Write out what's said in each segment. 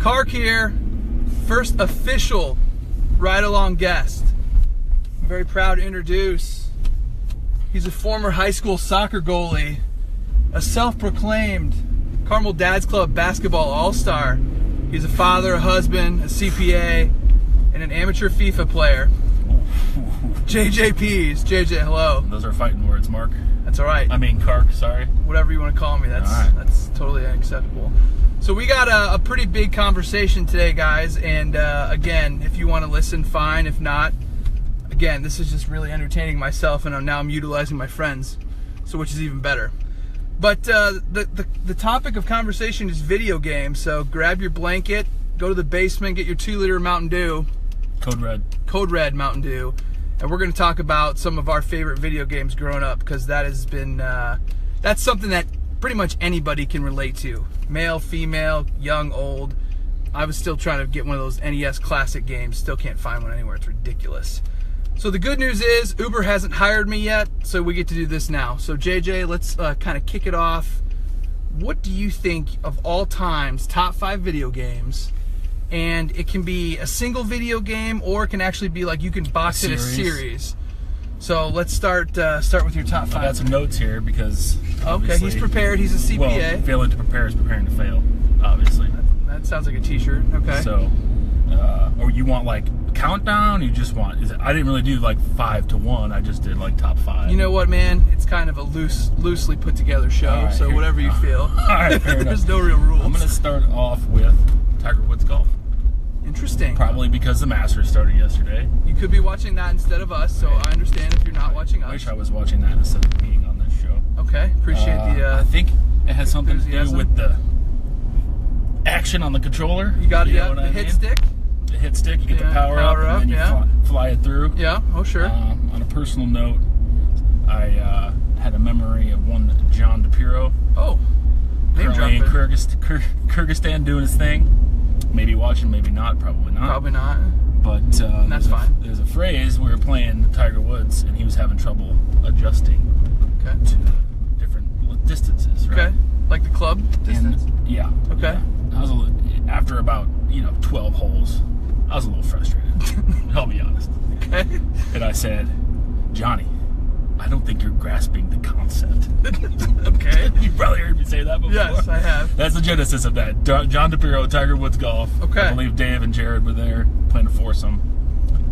Kark here, first official ride-along guest. I'm very proud to introduce. He's a former high school soccer goalie, a self-proclaimed Carmel Dads Club basketball all-star. He's a father, a husband, a CPA, and an amateur FIFA player. JJP's. JJ, hello. Those are fighting words, Mark. That's all right. I mean, Kark, sorry. Whatever you want to call me, that's totally acceptable. So we got a pretty big conversation today, guys, and again, if you want to listen, fine. If not, again, this is just really entertaining myself, and now I'm utilizing my friends, so which is even better. But the topic of conversation is video games, so grab your blanket, go to the basement, get your 2-liter Mountain Dew. Code Red Mountain Dew. And we're going to talk about some of our favorite video games growing up, because that has been, that's something that pretty much anybody can relate to. Male, female, young, old. I was still trying to get one of those NES classic games. Still can't find one anywhere. It's ridiculous. So the good news is Uber hasn't hired me yet, so we get to do this now. So JJ, let's kind of kick it off. What do you think of all time's top 5 video games? And it can be a single video game, or it can actually be like you can box it a series. So let's start with your top 5. I got some notes here because okay, he's prepared. He's a CPA. Well, failing to prepare is preparing to fail, obviously. That sounds like a T-shirt. Okay. So, or you want like countdown? You just want? I didn't really do like 5 to 1. I just did like top 5. You know what, man? It's kind of a loosely put together show. Right, so whatever you feel. All right, there's no real rules. I'm gonna start off with Tiger Woods golf. Interesting. Probably because the Masters started yesterday. You could be watching that instead of us, so I understand if you're not watching us. I wish I was watching that instead of being on this show. Okay, appreciate the I think it has something to do with the action on the controller. You got it, yeah, the hit stick? The hit stick, you get the power up, and then you fly it through. Yeah, oh sure. On a personal note, I had a memory of one John DePiro. Oh, name currently in Kyrgyzstan doing his thing. Maybe watching, maybe not, probably not. Probably not. But that's fine. There's a phrase, we were playing Tiger Woods, and he was having trouble adjusting to different distances, right? Okay, like the club distance? And, yeah. Okay. Yeah. I was after about 12 holes, I was a little frustrated. I'll be honest. Okay. And I said, Johnny, I don't think you're grasping the concept. Okay. You've probably heard me say that before. Yes, I have. That's the genesis of that. John DePiro, Tiger Woods golf. Okay. I believe Dave and Jared were there playing a foursome.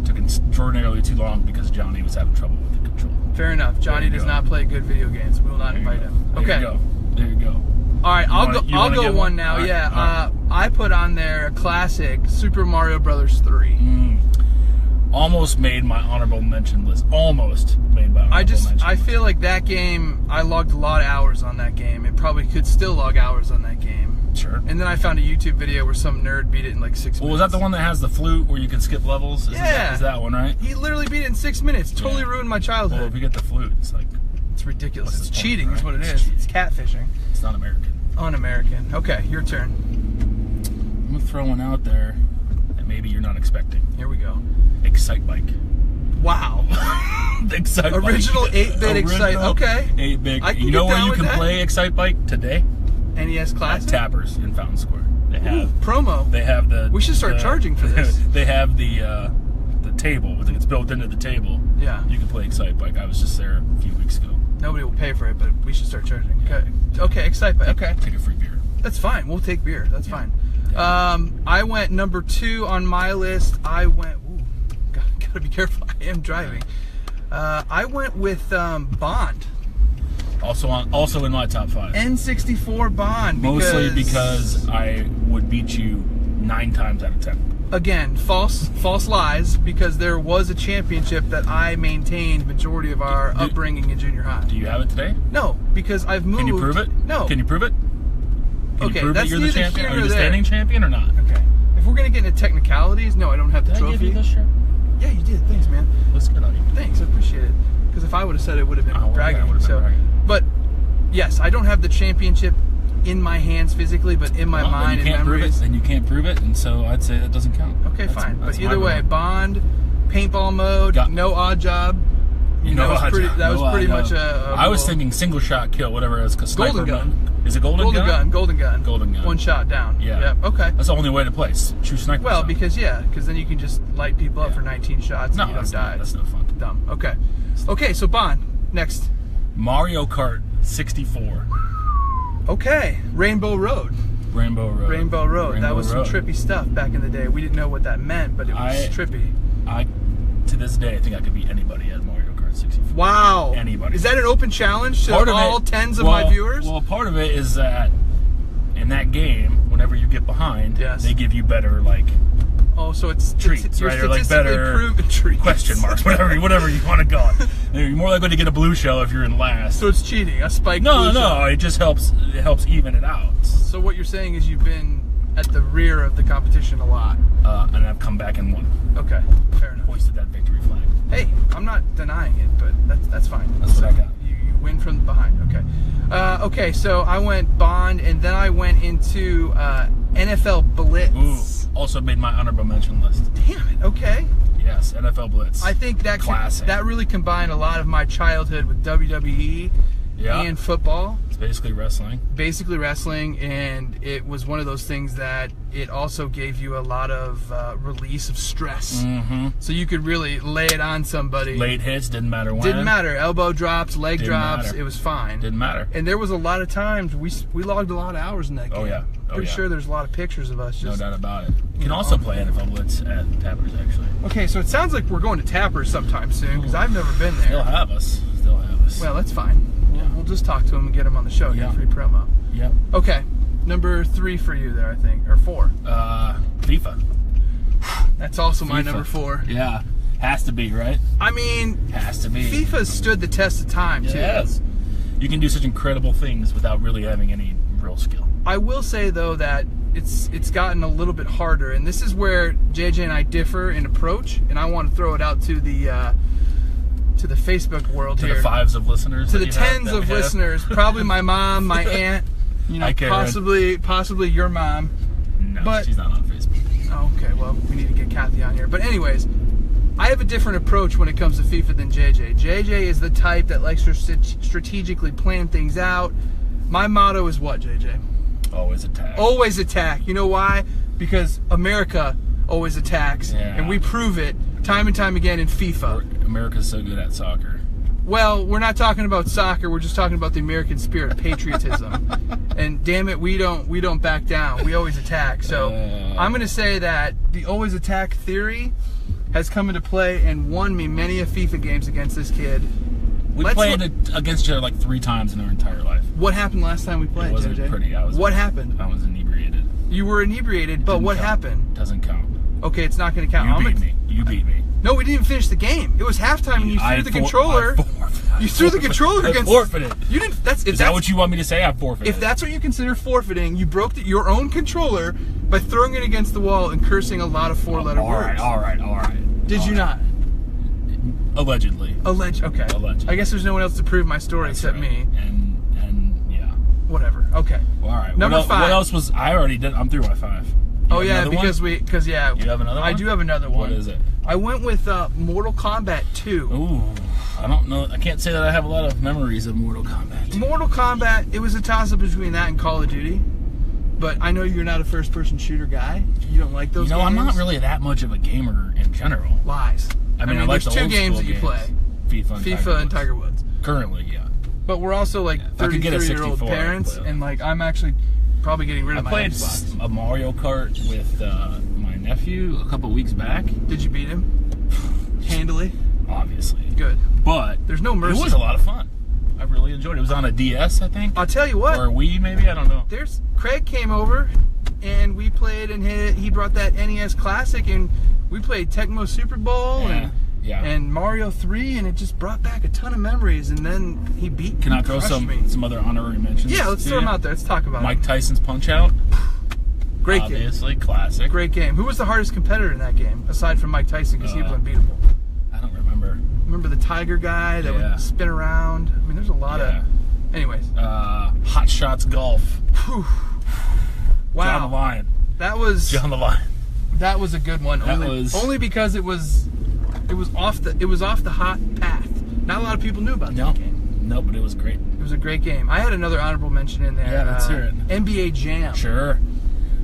Took extraordinarily too long because Johnny was having trouble with the control. Fair enough. Johnny does not play good video games. We will not invite him. Okay. There you go. All right, I'll go one now. Right. Yeah. I put on there a classic, Super Mario Brothers 3. Almost made my honorable mention list. Almost made my honorable mention list. I feel like that game, I logged a lot of hours on that game. It probably could still log hours on that game. Sure. And then I found a YouTube video where some nerd beat it in like 6 minutes. Well, was that the one that has the flute where you can skip levels? Yeah. Is that one, right? He literally beat it in 6 minutes. Totally ruined my childhood. Well, if you get the flute, it's like... It's ridiculous. It's cheating, right? is what it is. It's catfishing. It's not American. Un-American. Okay, your turn. I'm going to throw one out there that maybe you're not expecting. Here we go. Excite Bike. Wow. Excite Original 8-bit Excite. Okay. 8-bit. You know where you can play Excite Bike today? NES Classic? At Tappers in Fountain Square. They have promo. They have the. We should start charging for this. They have the table. I think it's built into the table. Yeah. You can play Excite Bike. I was just there a few weeks ago. Nobody will pay for it, but we should start charging. Okay. Okay, Excite Bike. Okay. Take a free beer. That's fine. We'll take beer. That's fine. Yeah. I went number 2 on my list. I went. Ooh, gotta be careful. I am driving. I went with Bond. Also in my top 5. N64 Bond. Mostly because I would beat you 9 times out of 10. Again, false lies, because there was a championship that I maintained majority of our upbringing in junior high. Do you have it today? No, because I've moved. Can you prove it? No. Can you prove it? Can you prove that you're the champion? Are you the standing champion or not? Okay. If we're going to get into technicalities, no, I don't have the trophy. Did I give you this shirt? Yeah, you did. Thanks, man. Looks good on you. Thanks, I appreciate it. Because if I would have said it, would have been bragging. Bragging. But, yes, I don't have the championship in my hands physically, but in my mind and memories. Then you can't prove it, and so I'd say that doesn't count. Okay, fine. But either way, Bond, paintball mode, no odd job. That was pretty much a I was thinking single shot kill, whatever it is. Golden gun. Is it golden gun? Golden gun. Golden gun. One shot down. Yeah. Yep. Okay. That's the only way to play. True sniper. Well, because then you can just light people up for 19 shots and you don't die. That's no fun. Dumb. Okay. Okay. So Bond next. Mario Kart 64. Okay. Rainbow Road. That was some trippy stuff back in the day. We didn't know what that meant, but it was trippy. To this day, I think I could beat anybody at Mario Kart 64. Wow. Anybody. Is that an open challenge to all tens of my viewers? Well, part of it is that in that game, whenever you get behind, they give you better, so it's treats, right? Or better question marks, whatever you want to call it. You're more likely to get a blue shell if you're in last. So it's cheating, a spiked blue shell. No, it just helps. It helps even it out. So what you're saying is you've been at the rear of the competition a lot. And I've come back and won. Okay, fair enough. Hoisted that victory flag. Hey, I'm not denying it, but that's fine. That's what I got. You win from behind. Okay. Okay, so I went Bond, and then I went into NFL Blitz. Ooh, also made my honorable mention list. Damn it. Okay. Yes, NFL Blitz. I think that really combined a lot of my childhood with WWE and football. It's basically wrestling. And it was one of those things that it also gave you a lot of release of stress. Mm-hmm. So you could really lay it on somebody. Late hits, didn't matter when. Didn't matter. Elbow drops, leg drops, matter. It was fine. Didn't matter. And there was a lot of times we logged a lot of hours in that game. Oh yeah. Pretty sure there's a lot of pictures of us. No doubt about it. You can also play NFL Blitz at Tappers, actually. Okay, so it sounds like we're going to Tappers sometime soon, because I've never been there. Still have us. Well, that's fine. We'll just talk to him and get him on the show. Get a free promo. Yep. Okay, number 3 for you there, I think, or 4. FIFA. That's also my number 4. Yeah, has to be, right? I mean, has to be. FIFA stood the test of time too. Yes. You can do such incredible things without really having any real skill. I will say though that it's gotten a little bit harder, and this is where JJ and I differ in approach, and I want to throw it out to the Facebook world to here. To the 5s of listeners. To the 10s of listeners. Probably my mom, my aunt, possibly your mom. No, but she's not on Facebook. Oh, okay, well, we need to get Kathy on here. But anyways, I have a different approach when it comes to FIFA than JJ. JJ is the type that likes to strategically plan things out. My motto is what, JJ? Always attack. Always attack. You know why? Because America always attacks, and we prove it time and time again in FIFA. America's so good at soccer. Well, we're not talking about soccer. We're just talking about the American spirit, patriotism. And damn it, we don't back down. We always attack. So I'm going to say that the always attack theory has come into play and won me many a FIFA games against this kid. We played against each other like 3 times in our entire life. What happened last time we played, It wasn't JJ? pretty. What happened? I was inebriated. You were inebriated, but what happened? Doesn't count. Okay, it's not going to count. You beat me. No, we didn't even finish the game. It was halftime, and you threw the controller. You threw the controller against. I forfeited. You didn't. Is that what you want me to say? I forfeited. If that's what you consider forfeiting, you broke your own controller by throwing it against the wall and cursing a lot of 4-letter words. All right. Did you not? Allegedly. Okay. Allegedly. I guess there's no one else to prove my story except me. And yeah. Whatever. Okay. All right. Number 5. What else was? I already did. I'm through my 5. Oh yeah, because You have another one? I do have another one. What is it? I went with Mortal Kombat 2. Ooh, I don't know. I can't say that I have a lot of memories of Mortal Kombat. Mortal Kombat, it was a toss-up between that and Call of Duty. But I know you're not a first-person shooter guy. You don't like those games. I'm not really that much of a gamer in general. Lies. I mean I like there's the 2 old games school that you play. FIFA and Tiger Woods. Currently, yeah. But we're also like 33-year-old parents, and like I'm actually probably getting rid of my Xbox. I played a Mario Kart with my nephew a couple weeks back. Did you beat him? Handily? Obviously. Good. But there's no mercy. It was a lot of fun. I really enjoyed it. It was on a DS, I think. I'll tell you what. Or a Wii, maybe? I don't know. Craig came over, and we played, and he brought that NES Classic, and we played Tecmo Super Bowl, and Mario 3, and it just brought back a ton of memories, and then he beat Can I throw some other honorary mentions? Yeah, let's throw them out there. Let's talk about Mike Tyson's Punch-Out. Great game. Obviously, classic. Great game. Who was the hardest competitor in that game, aside from Mike Tyson, because he was unbeatable? I don't remember. Remember the tiger guy that would spin around? I mean, there's a lot of... Anyways. Hot Shots Golf. Whew. Wow. John the Lion. That was... John the Lion. That was a good one. Only because it was off the hot path. Not a lot of people knew about that game. No, but it was great. It was a great game. I had another honorable mention in there. Yeah, let's hear it. NBA Jam. Sure.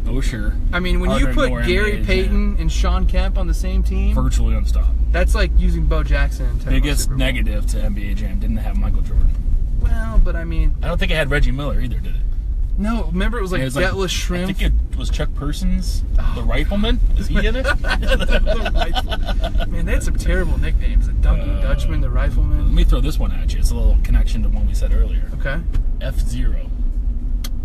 Oh, sure. I mean, when you put Gary Payton and Sean Kemp on the same team, virtually unstoppable. That's like using Bo Jackson and biggest negative to NBA Jam, didn't have Michael Jordan. Well, but I mean, I don't think it had Reggie Miller either, did it? No, remember it was like Detlef Shrimp. I think it was Chuck Persons, the Rifleman. Is he in it? The Rifleman. Man, they had some terrible nicknames. The Duncan Dutchman, the Rifleman. Let me throw this one at you. It's a little connection to one we said earlier. Okay. F-Zero.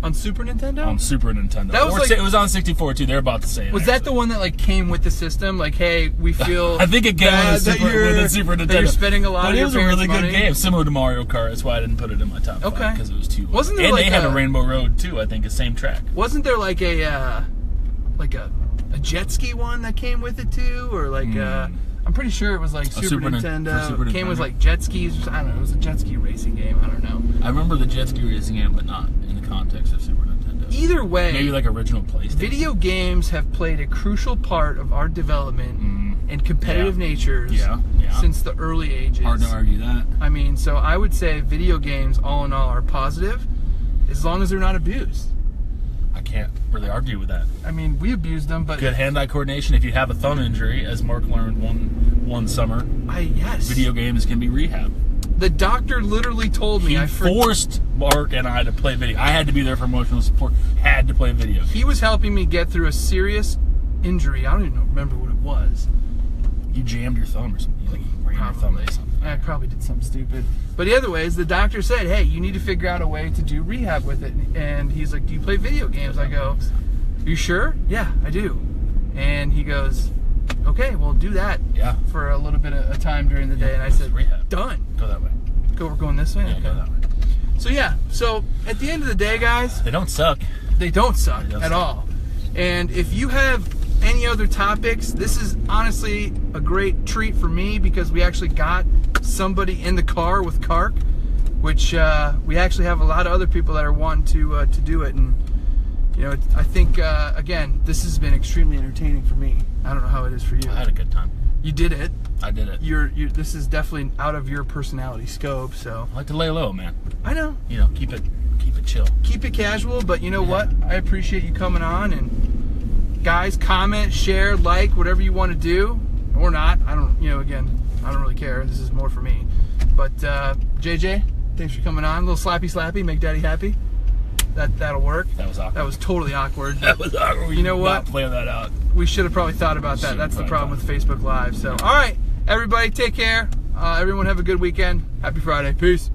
On Super Nintendo? On Super Nintendo. That was it was on 64 too. They're about the same. Was that the one that like came with the system? Like, hey, we feel I think it came with the Super Nintendo. That you're spending a lot of your parents' money. It was a really good game, similar to Mario Kart. That's why I didn't put it in my top 5 because it was too. Wasn't there and like they had a Rainbow Road too? I think the same track. Wasn't there like a jet ski one that came with it too, or like I'm pretty sure it was like Super Nintendo. Came with like jet skis. I don't know. It was a jet ski racing game. I don't know. I remember the jet ski racing game, but not in the context of Super Nintendo. Either way, maybe like original PlayStation. Video games have played a crucial part of our development and competitive natures since the early ages. Hard to argue that. I mean, so I would say video games, all in all, are positive as long as they're not abused. I can't really argue with that. I mean, we abused them, but good hand-eye coordination. If you have a thumb injury, as Mark learned one summer, yes, video games can be rehab. The doctor literally told me he forced Mark and I to play video. I had to be there for emotional support. Had to play video games. He was helping me get through a serious injury. I don't even remember what it was. You jammed your thumb or something. You ran your thumb or something. I probably did something stupid. But the other way is the doctor said, hey, you need to figure out a way to do rehab with it. And he's like, do you play video games? I go, are you sure? Yeah, I do. And he goes, okay, well, do that for a little bit of time during the day. And I said, rehab. Done. Go that way. We're going this way? Yeah, go that way. So at the end of the day, guys, they don't suck. They don't suck at all. And if you have any other topics, this is honestly a great treat for me because we actually got somebody in the car with Kark, which we actually have a lot of other people that are wanting to do it. And you know, I think again, this has been extremely entertaining for me. I don't know how it is for you. I had a good time. You did it. I did it. This is definitely out of your personality scope. So I like to lay low, man. I know. You know, keep it chill. Keep it casual, but you know what? I appreciate you coming on. And guys, comment, share, like, whatever you want to do, or not. I don't. You know, again, I don't really care. This is more for me. But JJ, thanks for coming on. A little slappy, make Daddy happy. That'll work. That was awkward. That was totally awkward. That was awkward. You know what? Not plan that out. We should have probably thought about that. That's the problem with Facebook Live. So, all right, everybody, take care. Everyone have a good weekend. Happy Friday. Peace.